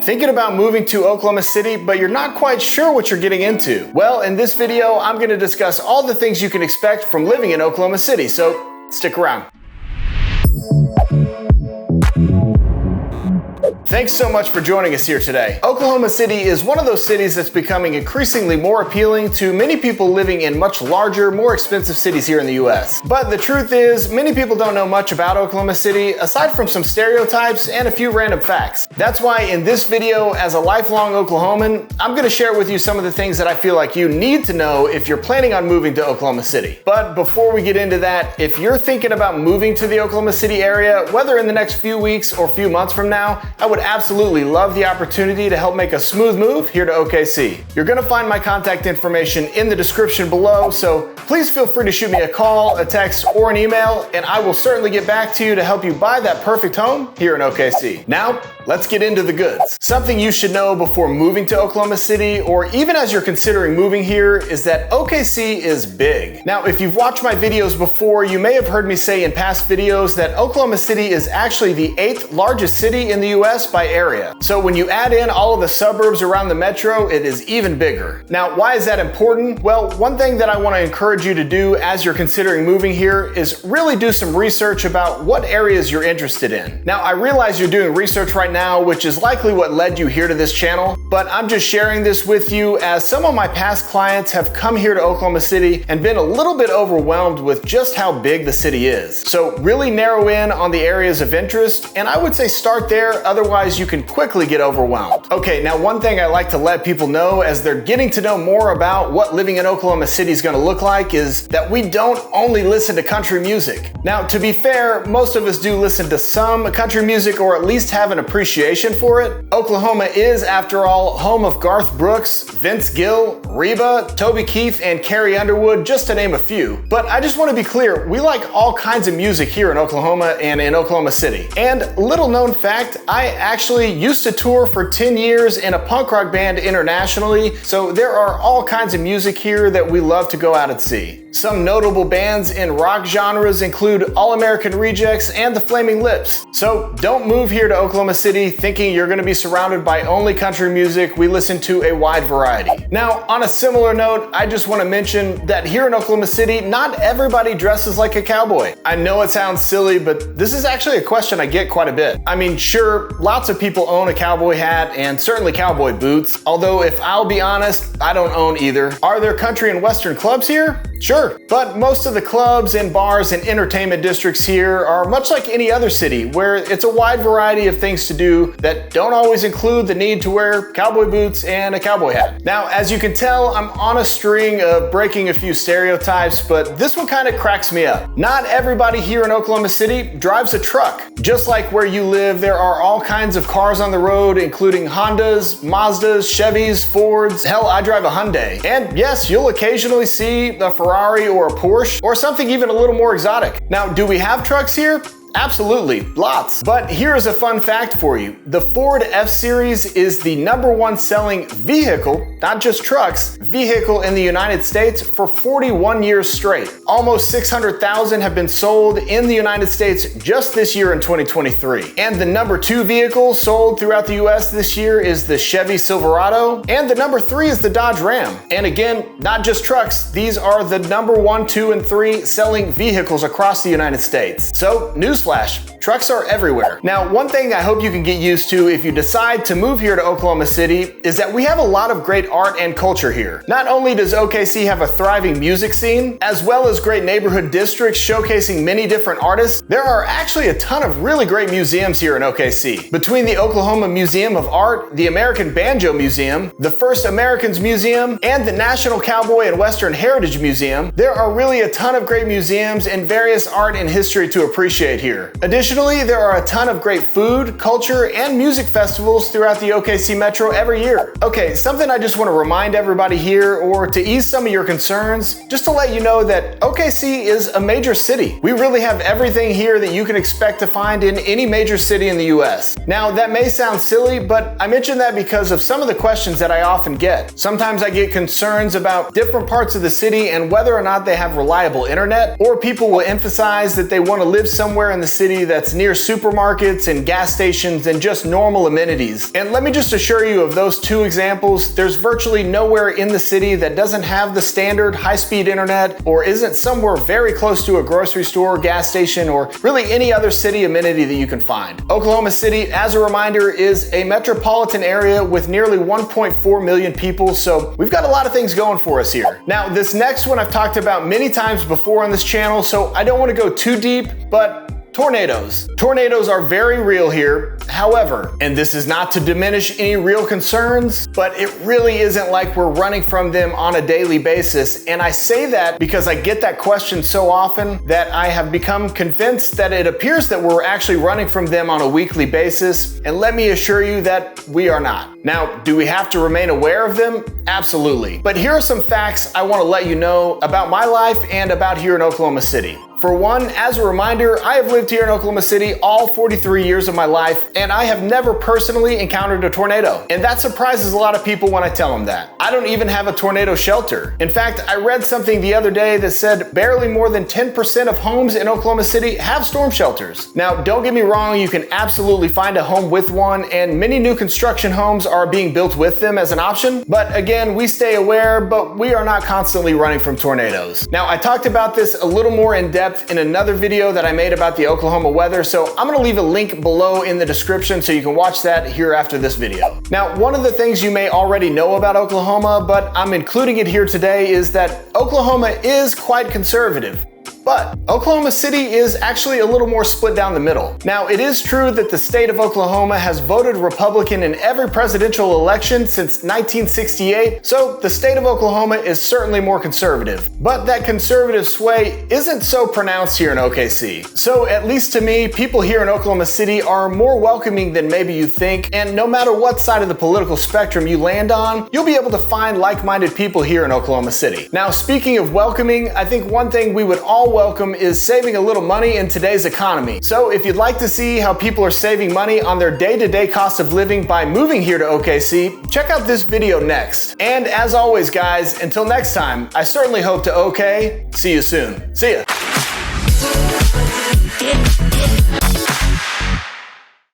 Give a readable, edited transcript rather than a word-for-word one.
Thinking about moving to Oklahoma City, but you're not quite sure what you're getting into? Well, in this video, I'm going to discuss all the things you can expect from living in Oklahoma City, so stick around. Thanks so much for joining us here today. Oklahoma City is one of those cities that's becoming increasingly more appealing to many people living in much larger, more expensive cities here in the US. But the truth is, many people don't know much about Oklahoma City aside from some stereotypes and a few random facts. That's why in this video, as a lifelong Oklahoman, I'm going to share with you some of the things that I feel like you need to know if you're planning on moving to Oklahoma City. But before we get into that, if you're thinking about moving to the Oklahoma City area, whether in the next few weeks or few months from now, I would absolutely love the opportunity to help make a smooth move here to OKC. You're going to find my contact information in the description below, so please feel free to shoot me a call, a text, or an email, and I will certainly get back to you to help you buy that perfect home here in OKC. Now, let's get into the goods. Something you should know before moving to Oklahoma City, or even as you're considering moving here, is that OKC is big. Now, if you've watched my videos before, you may have heard me say in past videos that Oklahoma City is actually the 8th largest city in the US by area. So when you add in all of the suburbs around the metro, it is even bigger. Now, why is that important? Well, one thing that I want to encourage you to do as you're considering moving here is really do some research about what areas you're interested in. Now, I realize you're doing research right now, which is likely what led you here to this channel, but I'm just sharing this with you as some of my past clients have come here to Oklahoma City and been a little bit overwhelmed with just how big the city is. So really narrow in on the areas of interest, and I would say start there, otherwise you can quickly get overwhelmed. Okay, now one thing I like to let people know as they're getting to know more about what living in Oklahoma City is going to look like is that we don't only listen to country music. Now, to be fair, most of us do listen to some country music or at least have an appreciation for it. Oklahoma is, after all, home of Garth Brooks, Vince Gill, Reba, Toby Keith, and Carrie Underwood, just to name a few. But I just want to be clear, we like all kinds of music here in Oklahoma and in Oklahoma City. And little known fact, I actually used to tour for 10 years in a punk rock band internationally, so there are all kinds of music here that we love to go out and see. Some notable bands in rock genres include All American Rejects and the Flaming Lips. So don't move here to Oklahoma City thinking you're going to be surrounded by only country music. We listen to a wide variety. Now, on a similar note, I just want to mention that here in Oklahoma City, not everybody dresses like a cowboy. I know it sounds silly, but this is actually a question I get quite a bit. I mean, sure, lots of people own a cowboy hat and certainly cowboy boots, although if I'll be honest, I don't own either. Are there country and western clubs here? Sure, but most of the clubs and bars and entertainment districts here are much like any other city, where it's a wide variety of things to do that don't always include the need to wear cowboy boots and a cowboy hat. Now, as you can tell, I'm on a string of breaking a few stereotypes, but this one kind of cracks me up. Not everybody here in Oklahoma City drives a truck. Just like where you live, there are all kinds of cars on the road, including Hondas, Mazdas, Chevys, Fords. Hell, I drive a Hyundai. And yes, you'll occasionally see a Ferrari or a Porsche or something even a little more exotic. Now, do we have trucks here? Absolutely, lots. But here's a fun fact for you. The Ford F-Series is the #1 selling vehicle, not just trucks, vehicle in the United States for 41 years straight. Almost 600,000 have been sold in the United States just this year in 2023. And the #2 vehicle sold throughout the US this year is the Chevy Silverado, and the #3 is the Dodge Ram. And again, not just trucks, these are the #1, 2, and 3 selling vehicles across the United States. So, newsflash, trucks are everywhere. Now, one thing I hope you can get used to if you decide to move here to Oklahoma City is that we have a lot of great art and culture here. Not only does OKC have a thriving music scene, as well as great neighborhood districts showcasing many different artists, there are actually a ton of really great museums here in OKC. Between the Oklahoma Museum of Art, the American Banjo Museum, the First Americans Museum, and the National Cowboy and Western Heritage Museum, there are really a ton of great museums and various art and history to appreciate here. Additionally, there are a ton of great food, culture, and music festivals throughout the OKC Metro every year. Okay, something I just want to remind everybody here, or to ease some of your concerns, just to let you know that OKC is a major city. We really have everything here that you can expect to find in any major city in the US. Now, that may sound silly, but I mention that because of some of the questions that I often get. Sometimes I get concerns about different parts of the city and whether or not they have reliable internet, or people will emphasize that they want to live somewhere in the city that's near supermarkets and gas stations and just normal amenities. And let me just assure you, of those two examples, there's virtually nowhere in the city that doesn't have the standard high-speed internet or isn't somewhere very close to a grocery store, gas station, or really any other city amenity that you can find. Oklahoma City, as a reminder, is a metropolitan area with nearly 1.4 million people, so we've got a lot of things going for us here. Now, this next one I've talked about many times before on this channel, so I don't want to go too deep, but tornadoes. Tornadoes are very real here. However, and this is not to diminish any real concerns, but it really isn't like we're running from them on a daily basis. And I say that because I get that question so often that I have become convinced that it appears that we're actually running from them on a weekly basis. And let me assure you that we are not. Now, do we have to remain aware of them? Absolutely. But here are some facts I want to let you know about my life and about here in Oklahoma City. For one, as a reminder, I have lived here in Oklahoma City all 43 years of my life, and I have never personally encountered a tornado. And that surprises a lot of people when I tell them that. I don't even have a tornado shelter. In fact, I read something the other day that said barely more than 10% of homes in Oklahoma City have storm shelters. Now, don't get me wrong, you can absolutely find a home with one, and many new construction homes are being built with them as an option. But again, we stay aware, but we are not constantly running from tornadoes. Now, I talked about this a little more in depth in another video that I made about the Oklahoma weather, so I'm gonna leave a link below in the description so you can watch that here after this video. Now, one of the things you may already know about Oklahoma, but I'm including it here today, is that Oklahoma is quite conservative. But Oklahoma City is actually a little more split down the middle. Now, it is true that the state of Oklahoma has voted Republican in every presidential election since 1968, so the state of Oklahoma is certainly more conservative. But that conservative sway isn't so pronounced here in OKC. So at least to me, people here in Oklahoma City are more welcoming than maybe you think, and no matter what side of the political spectrum you land on, you'll be able to find like-minded people here in Oklahoma City. Now, speaking of welcoming, I think one thing we would all welcome is saving a little money in today's economy. So if you'd like to see how people are saving money on their day-to-day cost of living by moving here to OKC, check out this video next. And as always, guys, until next time, I certainly hope to see you soon. See ya.